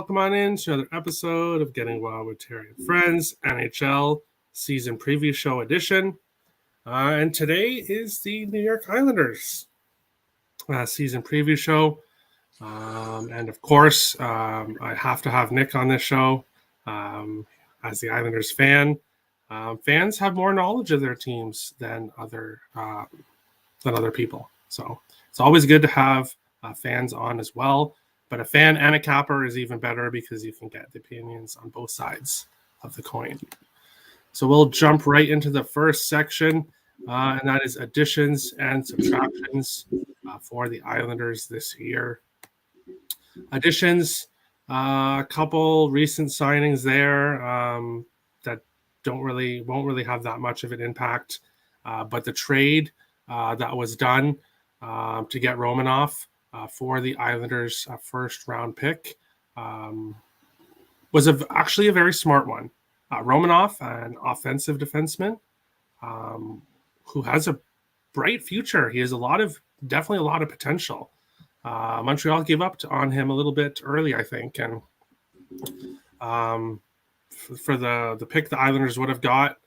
welcome on in to another episode of Getting Wild with Terry and Friends, NHL Season Preview Show edition. And today is the New York Islanders Season Preview Show. And of course, I have to have Nick on this show as the Islanders fan. Fans have more knowledge of their teams than other people. So it's always good to have fans on as well. But a fan and a capper is even better because you can get the opinions on both sides of the coin. So we'll jump right into the first section, and that is additions and subtractions for the Islanders this year. Additions, a couple recent signings there that won't really have that much of an impact. But the trade that was done to get Romanoff for the Islanders' first round pick was actually a very smart one. Romanoff, an offensive defenseman who has a bright future. He has definitely a lot of potential. Montreal gave up on him a little bit early, I think, and for the pick the Islanders would have got,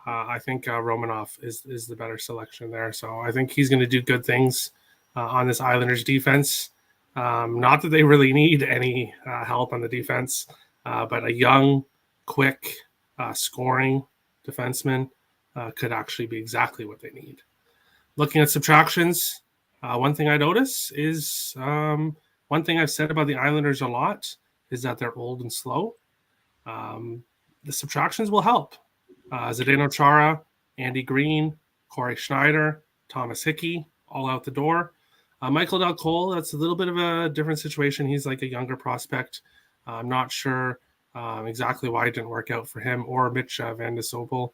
I think Romanoff is the better selection there. So I think he's going to do good things on this Islanders defense. Not that they really need any help on the defense, but a young, quick, scoring defenseman could actually be exactly what they need. Looking at subtractions, one thing I notice is one thing I've said about the Islanders a lot is that they're old and slow. The subtractions will help. Zdeno Chara, Andy Green, Corey Schneider, Thomas Hickey, all out the door. Michael Del Cole, that's a little bit of a different situation. He's like a younger prospect. I'm not sure exactly why it didn't work out for him or Mitch Van de Sobel.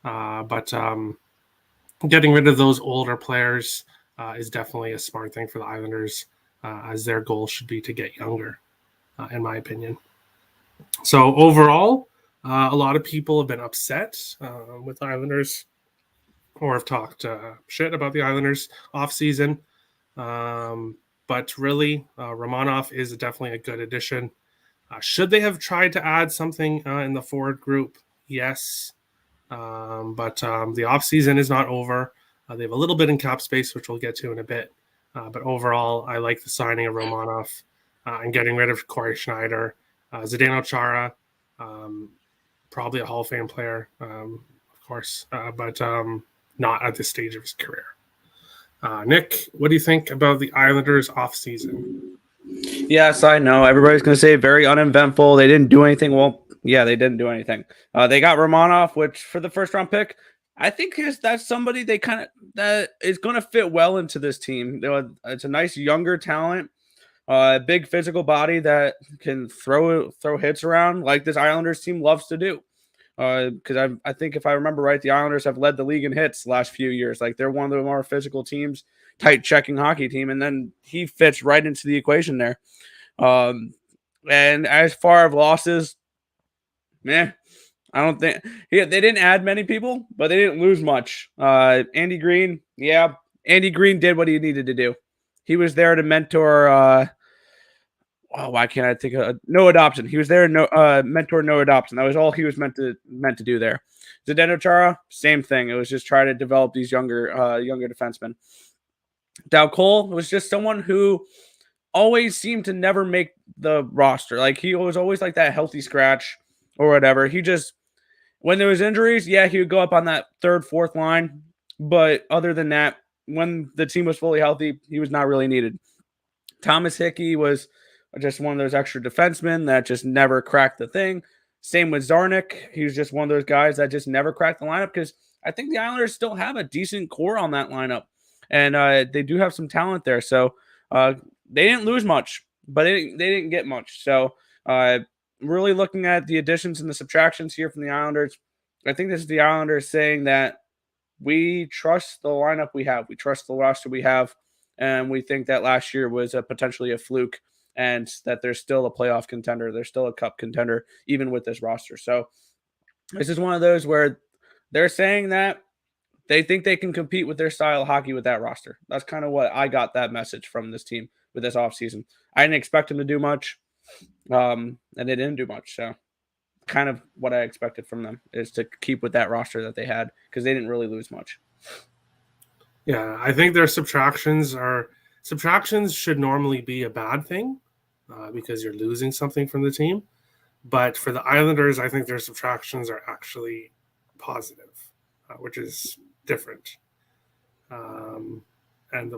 But getting rid of those older players is definitely a smart thing for the Islanders, as their goal should be to get younger, in my opinion. So overall, a lot of people have been upset with the Islanders or have talked shit about the Islanders offseason. But really, Romanov is definitely a good addition. Should they have tried to add something in the forward group? Yes. But the offseason is not over. They have a little bit in cap space, which we'll get to in a bit. But overall, I like the signing of Romanov and getting rid of Corey Schneider. Zdeno Chara, probably a Hall of Fame player, of course, but not at this stage of his career. Nick, what do you think about the Islanders offseason? Yes, I know. Everybody's going to say very uneventful. They didn't do anything. Well, yeah, they didn't do anything. They got Romanov, which for the first round pick, I think that's somebody that is going to fit well into this team. It's a nice younger talent, big physical body that can throw hits around like this Islanders team loves to do. Because I think if I remember right, the Islanders have led the league in hits the last few years. Like they're one of the more physical teams, tight checking hockey team, and then he fits right into the equation there. And as far as losses, I don't think they didn't add many people, but they didn't lose much. Andy Green, Andy Green did what he needed to do. He was there to mentor. Why can't I think of Noah Dobson? He was there to mentor Noah Dobson. That was all he was meant to do there. Zdeno Chara, same thing. It was just try to develop these younger defensemen. Del Cole was just someone who always seemed to never make the roster. Like he was always like that healthy scratch or whatever. He just, when there was injuries, he would go up on that third, fourth line. But other than that, when the team was fully healthy, he was not really needed. Thomas Hickey was just one of those extra defensemen that just never cracked the thing. Same with Zarnik. He was just one of those guys that just never cracked the lineup because I think the Islanders still have a decent core on that lineup. And they do have some talent there. So they didn't lose much, but they didn't get much. So really looking at the additions and the subtractions here from the Islanders, I think this is the Islanders saying that we trust the lineup we have. We trust the roster we have. And we think that last year was potentially a fluke and that they're still a playoff contender. They're still a cup contender, even with this roster. So this is one of those where they're saying that they think they can compete with their style of hockey with that roster. That's kind of what I got that message from this team with this offseason. I didn't expect them to do much. And they didn't do much. So kind of what I expected from them is to keep with that roster that they had because they didn't really lose much. Yeah, I think their subtractions should normally be a bad thing because you're losing something from the team. But for the Islanders, I think their subtractions are actually positive, which is different. And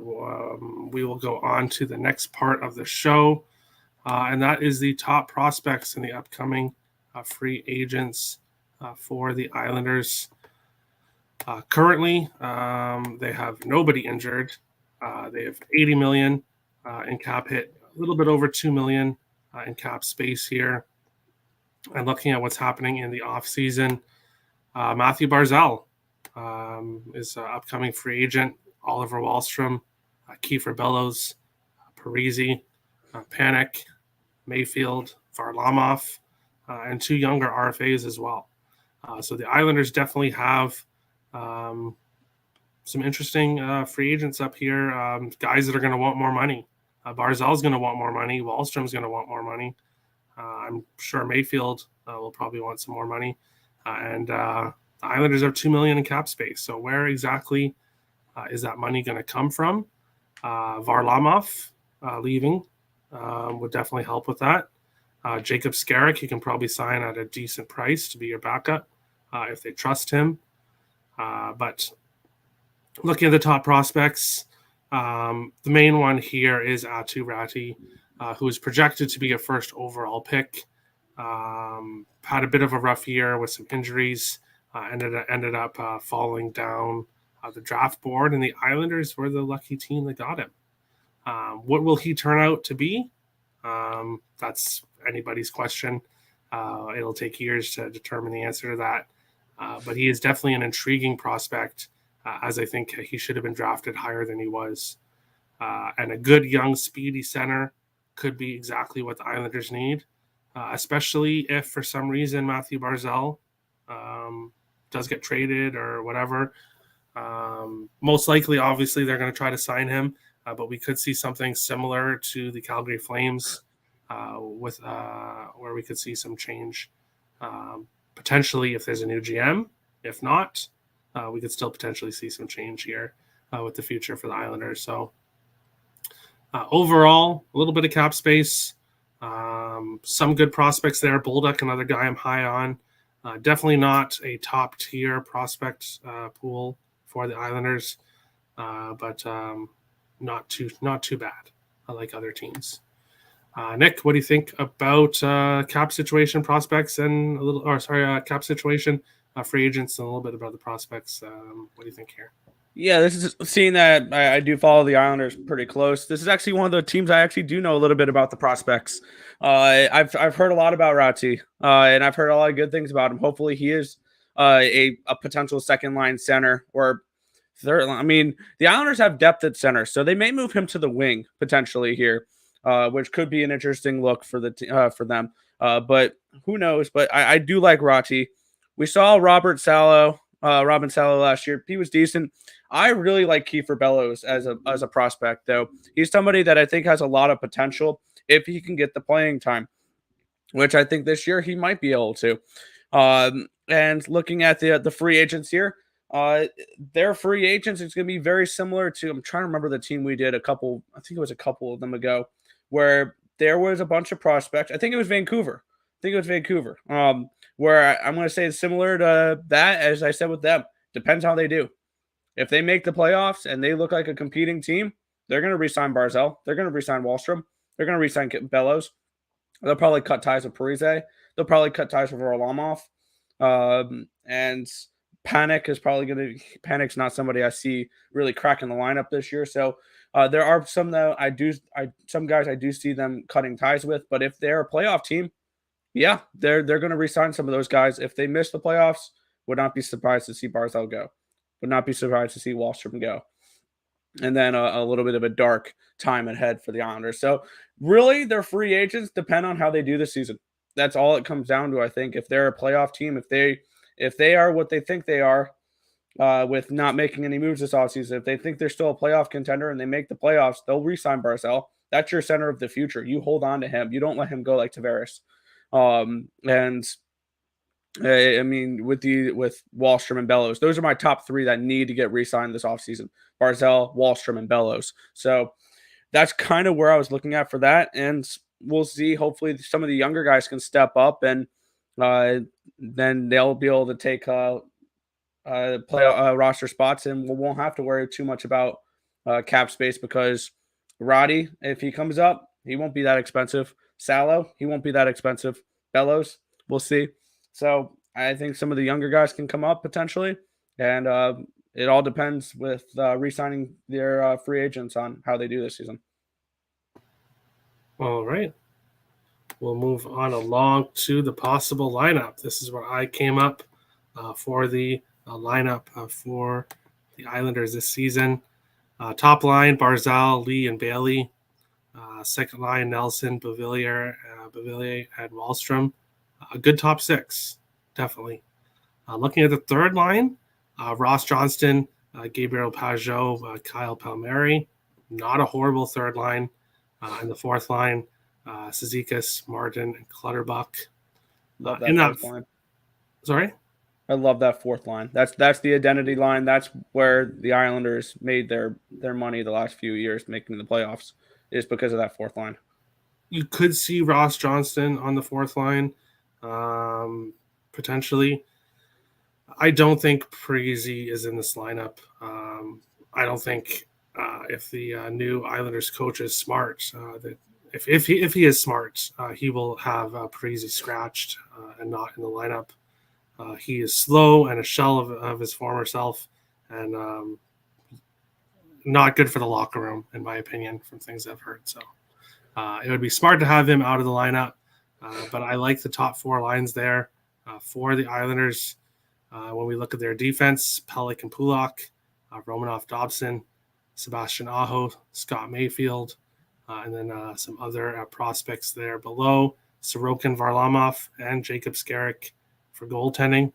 we will go on to the next part of the show, and that is the top prospects in the upcoming free agents for the Islanders. Currently, they have nobody injured. They have 80 million in cap hit, a little bit over 2 million in cap space here. And looking at what's happening in the offseason, Matthew Barzal is an upcoming free agent. Oliver Wahlstrom, Kiefer Bellows, Parisi, Panic, Mayfield, Varlamov, and 2 younger RFAs as well. So the Islanders definitely have some interesting free agents up here, guys that are going to want more money. Barzal's going to want more money. Wahlstrom's going to want more money. I'm sure Mayfield will probably want some more money. And the Islanders have $2 million in cap space. So where exactly is that money going to come from? Varlamov leaving would definitely help with that. Jacob Skarek, you can probably sign at a decent price to be your backup if they trust him. But looking at the top prospects, the main one here is Atu Ratti, who is projected to be a first overall pick. Had a bit of a rough year with some injuries, ended up falling down the draft board, and the Islanders were the lucky team that got him. What will he turn out to be? That's anybody's question. It'll take years to determine the answer to that. But he is definitely an intriguing prospect, as I think he should have been drafted higher than he was. And a good young, speedy center could be exactly what the Islanders need, especially if for some reason Matthew Barzal does get traded or whatever. Most likely, obviously, they're going to try to sign him, but we could see something similar to the Calgary Flames with where we could see some change. Potentially if there's a new GM. If not, we could still potentially see some change here with the future for the Islanders. So overall, a little bit of cap space, some good prospects there. Bolduc, another guy I'm high on. Definitely not a top tier prospect pool for the Islanders, but not too bad. I like other teams. Nick, what do you think about cap situation prospects and cap situation free agents and a little bit about the prospects? What do you think here? Yeah, this is seeing that I do follow the Islanders pretty close. This is actually one of the teams I actually do know a little bit about the prospects. I've heard a lot about Ratti, and I've heard a lot of good things about him. Hopefully, he is a potential second line center or third. I mean, the Islanders have depth at center, so they may move him to the wing potentially here. Which could be an interesting look for for them. But who knows? But I do like Ratti. We saw Robin Salo last year. He was decent. I really like Kiefer Bellows as a prospect, though. He's somebody that I think has a lot of potential if he can get the playing time, which I think this year he might be able to. And looking at the free agents here, their free agents is going to be very similar to. I'm trying to remember the team we did I think it was a couple of them ago, where there was a bunch of prospects. I think it was Vancouver. Where I'm going to say it's similar to that, as I said with them. Depends how they do. If they make the playoffs and they look like a competing team, they're going to re-sign Barzal. They're going to re-sign Wahlstrom. They're going to re-sign Bellows. They'll probably cut ties with Parise. They'll probably cut ties with Varlamov. And Panic's not somebody I see really cracking the lineup this year. So there are some that some guys I do see them cutting ties with. But if they're a playoff team, yeah, they're going to re-sign some of those guys. If they miss the playoffs, would not be surprised to see Barzal go. Would not be surprised to see Wahlstrom go. And then a little bit of a dark time ahead for the Islanders. So really, their free agents depend on how they do this season. That's all it comes down to, I think. If they're a playoff team, if they are what they think they are, with not making any moves this offseason, if they think they're still a playoff contender and they make the playoffs, they'll re-sign Barzal. That's your center of the future. You hold on to him. You don't let him go like Tavares. And I mean, with Wallstrom and Bellows, those are my top three that need to get re-signed this offseason. Barzal, Wallstrom, and Bellows. So that's kind of where I was looking at for that. And we'll see. Hopefully, some of the younger guys can step up, and then they'll be able to take play roster spots, and we won't have to worry too much about cap space because Roddy, if he comes up, he won't be that expensive. Salo, he won't be that expensive. Bellows, we'll see. So I think some of the younger guys can come up potentially, and it all depends with re-signing their free agents on how they do this season. All right. We'll move on along to the possible lineup. This is where I came up for the lineup for the Islanders this season. Top line, Barzal, Lee, and Bailey. Second line, Nelson, Beauvillier, and Wallstrom. A good top six, definitely. Looking at the third line, Ross Johnston, Gabriel Pajot, Kyle Palmieri. Not a horrible third line. And the fourth line, Cizikas, Martin, and Clutterbuck. Love that fourth line. Sorry? I love that fourth line. That's the identity line. That's where the Islanders made their money the last few years making the playoffs, is because of that fourth line. You could see Ross Johnston on the fourth line, potentially. I don't think Parise is in this lineup. I don't think if the new Islanders coach is smart, that if he is smart, he will have Parise scratched and not in the lineup. He is slow and a shell of his former self, and not good for the locker room, in my opinion, from things I've heard. So it would be smart to have him out of the lineup, but I like the top four lines there for the Islanders. When we look at their defense, Pelech and Pulak, Romanoff, Dobson, Sebastian Aho, Scott Mayfield, and then some other prospects there below, Sorokin, Varlamov, and Jacob Skarek for goaltending.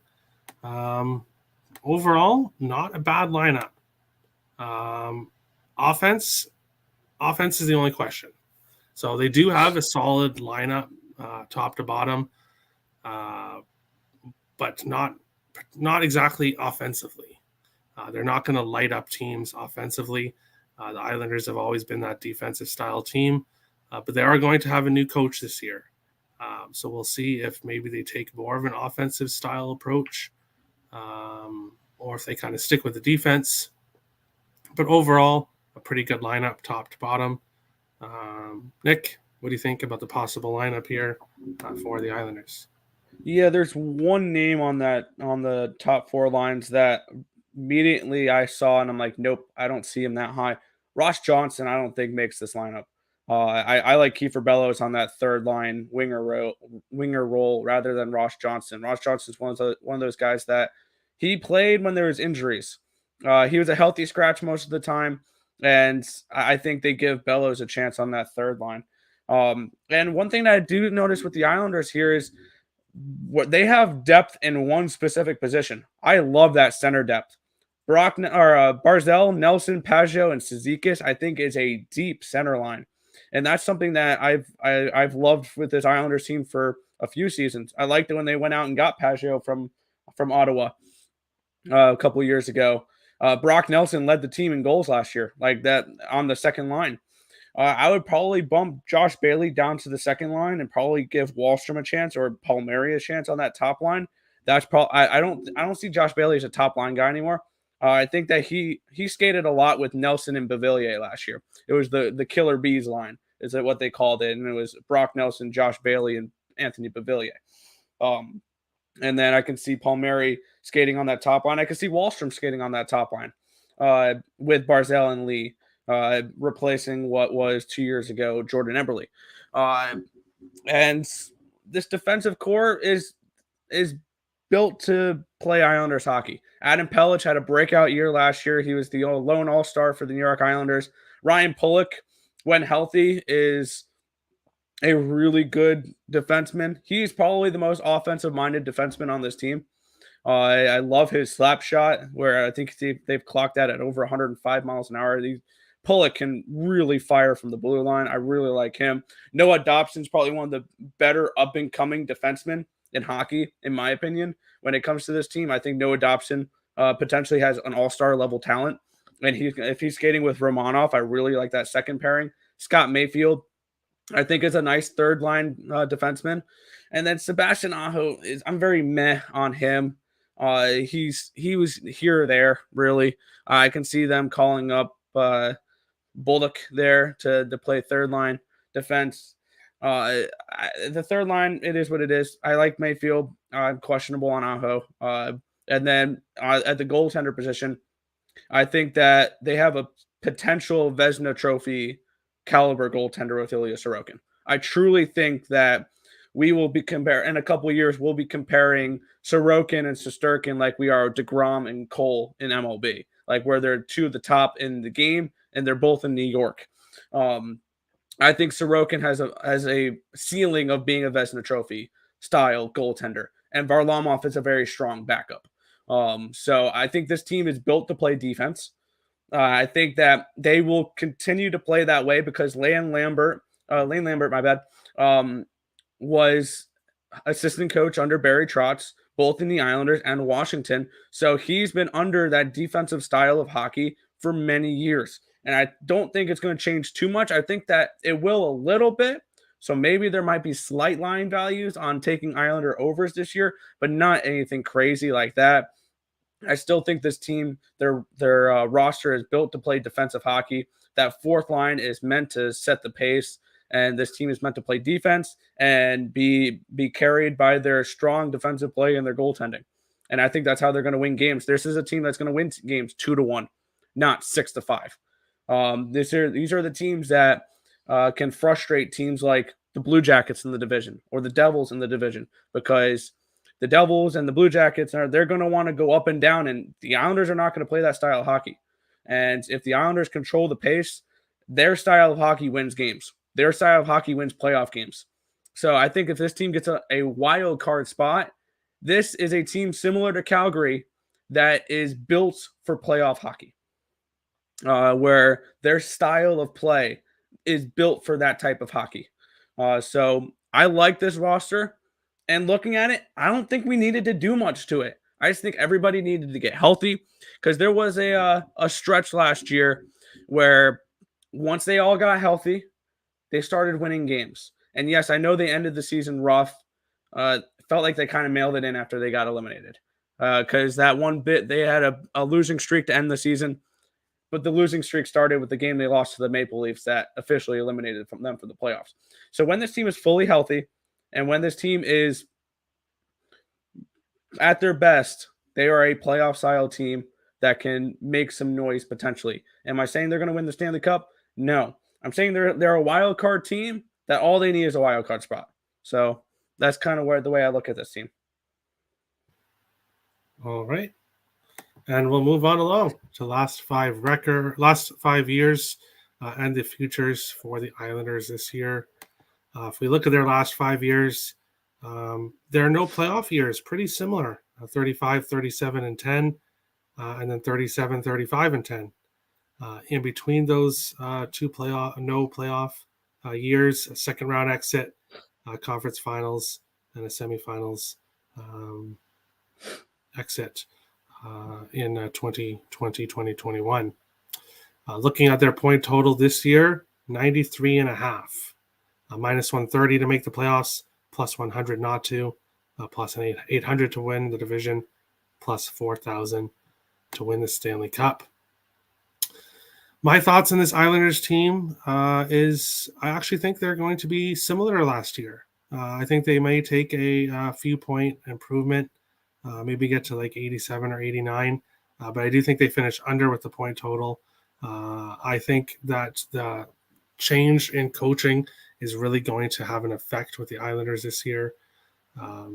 Overall, not a bad lineup. Offense is the only question. So they do have a solid lineup, top to bottom, but not exactly offensively. They're not going to light up teams offensively. The Islanders have always been that defensive style team, but they are going to have a new coach this year. So we'll see if maybe they take more of an offensive style approach, or if they kind of stick with the defense. But overall, a pretty good lineup top to bottom. Nick, what do you think about the possible lineup here for the Islanders? Yeah, there's one name on the top four lines that immediately I saw, and I'm like, nope, I don't see him that high. Ross Johnston, I don't think makes this lineup. I like Kiefer Bellows on that third line winger role rather than Ross Johnston. Ross Johnston's one of those guys that he played when there was injuries. He was a healthy scratch most of the time, and I think they give Bellows a chance on that third line. And one thing that I do notice with the Islanders here is what they have depth in one specific position. I love that center depth. Barzal, Nelson, Pajot, and Cizikas, I think, is a deep center line. And that's something that I've loved with this Islanders team for a few seasons. I liked it when they went out and got Pajot from Ottawa a couple of years ago. Brock Nelson led the team in goals last year, like that on the second line. I would probably bump Josh Bailey down to the second line and probably give Wallstrom a chance or Palmieri a chance on that top line. That's probably I don't see Josh Bailey as a top line guy anymore. I think that he skated a lot with Nelson and Beauvillier last year. It was the Killer Bees line, is that what they called it, and it was Brock Nelson, Josh Bailey, and Anthony Beauvillier. And then I can see Palmieri skating on that top line. I can see Wallstrom skating on that top line with Barzal and Lee. Replacing what was 2 years ago Jordan Eberle. And this defensive core is built to play Islanders hockey. Adam Pelech had a breakout year last year. He was the lone all-star for the New York Islanders. Ryan Pulock, when healthy, is a really good defenseman. He's probably the most offensive-minded defenseman on this team. I love his slap shot, where I think they've clocked that at over 105 miles an hour. He Pollock can really fire from the blue line. I really like him. Noah Dobson's probably one of the better up-and-coming defensemen in hockey, in my opinion. When it comes to this team, I think Noah Dobson potentially has an all-star level talent. And if he's skating with Romanov, I really like that second pairing. Scott Mayfield, I think, is a nice third line defenseman. And then Sebastian Aho I'm very meh on him. He was here or there, really. I can see them calling up Bullock there to play third line defense. The third line, it is what it is. I like Mayfield. I'm questionable on Aho. And then at the goaltender position, I think that they have a potential Vezina Trophy caliber goaltender with Ilya Sorokin. I truly think that we will be in a couple of years, we'll be comparing Sorokin and Shesterkin like we are DeGrom and Cole in MLB, like where they're two of the top in the game and they're both in New York. I think Sorokin has a ceiling of being a Vezina Trophy style goaltender, and Varlamov is a very strong backup. So I think this team is built to play defense. I think that they will continue to play that way because Lane Lambert, my bad, was assistant coach under Barry Trotz, both in the Islanders and Washington. So he's been under that defensive style of hockey for many years. And I don't think it's going to change too much. I think that it will a little bit. So maybe there might be slight line values on taking Islander overs this year, but not anything crazy like that. I still think this team, their roster is built to play defensive hockey. That fourth line is meant to set the pace, and this team is meant to play defense and be carried by their strong defensive play and their goaltending. And I think that's how they're going to win games. This is a team that's going to win games 2-1, not 6-5. These are the teams that can frustrate teams like the Blue Jackets in the division or the Devils in the division, because the Devils and the Blue Jackets they're going to want to go up and down, and the Islanders are not going to play that style of hockey. And if the Islanders control the pace, their style of hockey wins games. Their style of hockey wins playoff games. So I think if this team gets a wild card spot, this is a team similar to Calgary that is built for playoff hockey, where their style of play is built for that type of hockey. So I like this roster. And looking at it, I don't think we needed to do much to it. I just think everybody needed to get healthy, because there was a stretch last year where once they all got healthy, they started winning games. And yes, I know they ended the season rough. Felt like they kind of mailed it in after they got eliminated, because that one bit they had a losing streak to end the season. But the losing streak started with the game they lost to the Maple Leafs that officially eliminated from them for the playoffs. So when this team is fully healthy, and when this team is at their best, they are a playoff-style team that can make some noise potentially. Am I saying they're going to win the Stanley Cup? No. I'm saying they're a wild card team that all they need is a wild card spot. So that's kind of the way I look at this team. All right. And we'll move on along to last 5 years and the futures for the Islanders this year. If we look at their last 5 years, there are no playoff years, pretty similar, 35, 37, and 10, and then 37, 35, and 10. In between those no playoff years, a second round exit, conference finals, and a semifinals exit in 2020, 2021. Looking at their point total this year, 93.5. Minus 130 to make the playoffs, plus 100 not to, plus an 800 to win the division, plus 4,000 to win the Stanley Cup. My thoughts on this Islanders team is I actually think they're going to be similar to last year. I think they may take a few point improvement, maybe get to like 87 or 89, but I do think they finish under with the point total. I think that the change in coaching is really going to have an effect with the Islanders this year.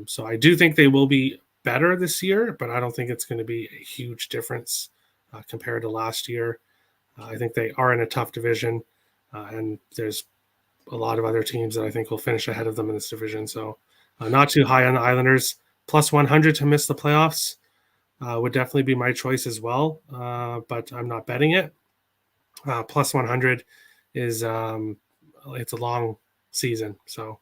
So I do think they will be better this year, but I don't think it's going to be a huge difference compared to last year. I think they are in a tough division, and there's a lot of other teams that I think will finish ahead of them in this division. So not too high on the Islanders. Plus 100 to miss the playoffs would definitely be my choice as well, but I'm not betting it. Plus 100 is it's a long season. So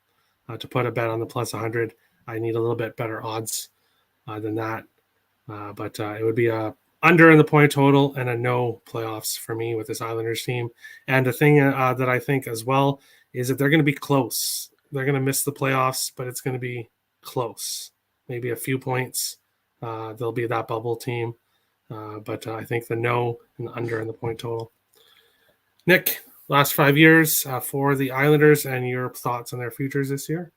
to put a bet on the plus 100, I need a little bit better odds than that. But it would be a under in the point total and a no playoffs for me with this Islanders team. And the thing that I think as well is that they're going to be close. They're going to miss the playoffs, but it's going to be close. Maybe a few points. They'll be that bubble team. But I think the no and the under in the point total. Nick, last 5 years for the Islanders and your thoughts on their futures this year?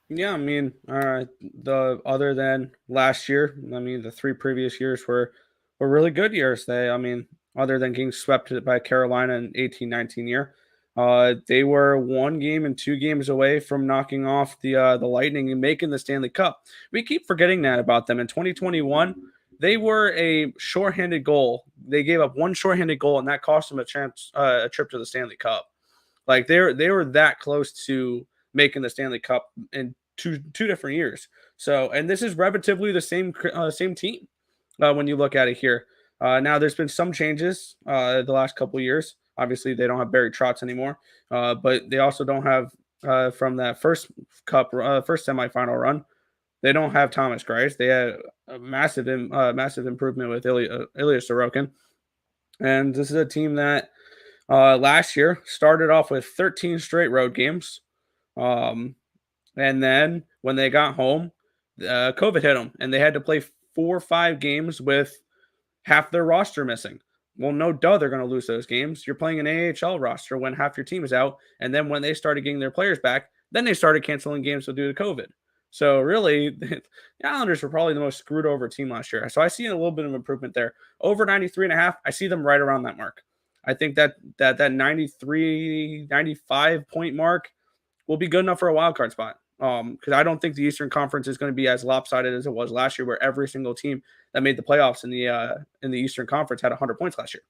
Yeah, I mean, the other than last year, I mean, the 3 previous years were really good years. I mean, other than getting swept by Carolina in 18-19 year, they were 1 game and 2 games away from knocking off the Lightning and making the Stanley Cup. We keep forgetting that about them. In 2021, they were a shorthanded goal. They gave up 1 shorthanded goal, and that cost them a trip to the Stanley Cup. Like they were that close to making the Stanley Cup in two different years. So, and this is relatively the same team when you look at it here. Now, there's been some changes the last couple of years. Obviously, they don't have Barry Trotz anymore, but they also don't have from that first semifinal run. They don't have Thomas Greiss. They had a massive improvement with Ilya Sorokin, and this is a team that last year started off with 13 straight road games. And then when they got home, COVID hit them, and they had to play 4 or 5 games with half their roster missing. Well, no duh, they're going to lose those games. You're playing an AHL roster when half your team is out, and then when they started getting their players back, then they started canceling games due to COVID. So really, the Islanders were probably the most screwed over team last year. So I see a little bit of improvement there. Over 93.5, I see them right around that mark. I think that 93, 95 point mark will be good enough for a wild card spot. Because I don't think the Eastern Conference is going to be as lopsided as it was last year, where every single team that made the playoffs in the Eastern Conference had 100 points last year.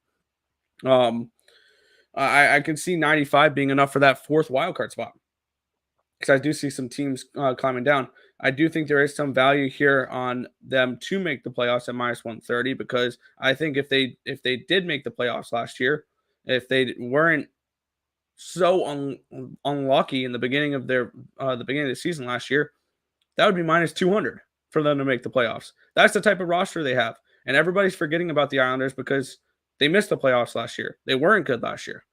I can see 95 being enough for that 4th wild card spot, because I do see some teams climbing down. I do think there is some value here on them to make the playoffs at minus 130, because I think if they did make the playoffs last year, if they weren't so unlucky in the beginning of the season last year, that would be minus 200 for them to make the playoffs. That's the type of roster they have, and everybody's forgetting about the Islanders because they missed the playoffs last year. They weren't good last year.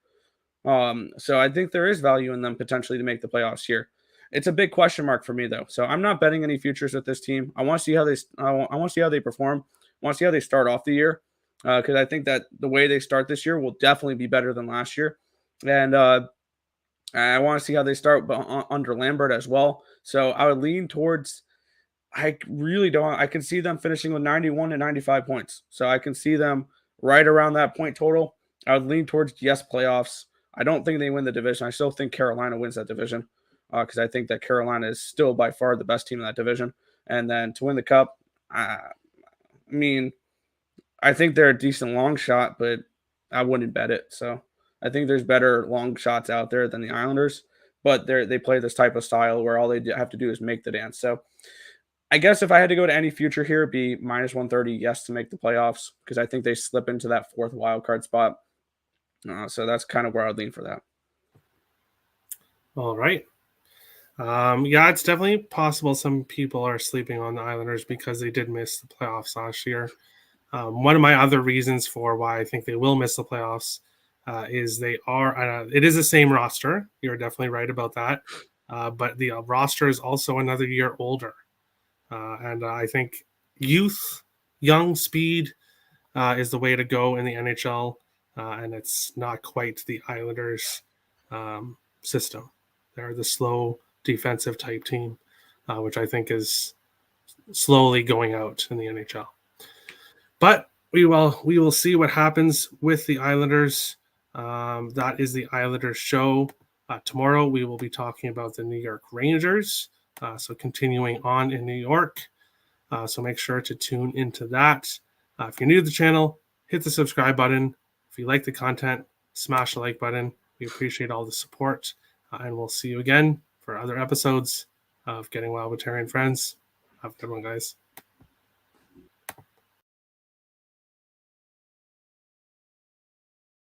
So I think there is value in them potentially to make the playoffs here. It's a big question mark for me though, so I'm not betting any futures with this team. I want to see how they perform. I want to see how they start off the year, because I think that the way they start this year will definitely be better than last year. And I want to see how they start under Lambert as well. So I would lean towards, I really don't, I can see them finishing with 91 to 95 points. So I can see them right around that point total. I would lean towards yes, playoffs. I don't think they win the division. I still think Carolina wins that division, because I think that Carolina is still by far the best team in that division. And then to win the cup, I mean, I think they're a decent long shot, but I wouldn't bet it. So I think there's better long shots out there than the Islanders, but they play this type of style where all they have to do is make the dance. So I guess if I had to go to any future here, it'd be minus 130, yes, to make the playoffs, because I think they slip into that 4th wild card spot. So that's kind of where I'd lean for that. All right. Yeah, it's definitely possible some people are sleeping on the Islanders because they did miss the playoffs last year. One of my other reasons for why I think they will miss the playoffs is it is the same roster. You're definitely right about that. But the roster is also another year older. And I think young speed is the way to go in the NHL. And it's not quite the Islanders system. They're the slow defensive type team, which I think is slowly going out in the NHL. But we will see what happens with the Islanders. That is the Islanders show. Tomorrow we will be talking about the New York Rangers. So continuing on in New York. So make sure to tune into that. If you're new to the channel, hit the subscribe button. If you like the content, smash the like button. We appreciate all the support. And we'll see you again for other episodes of Getting Wild with Terry and Friends. Have a good one, guys.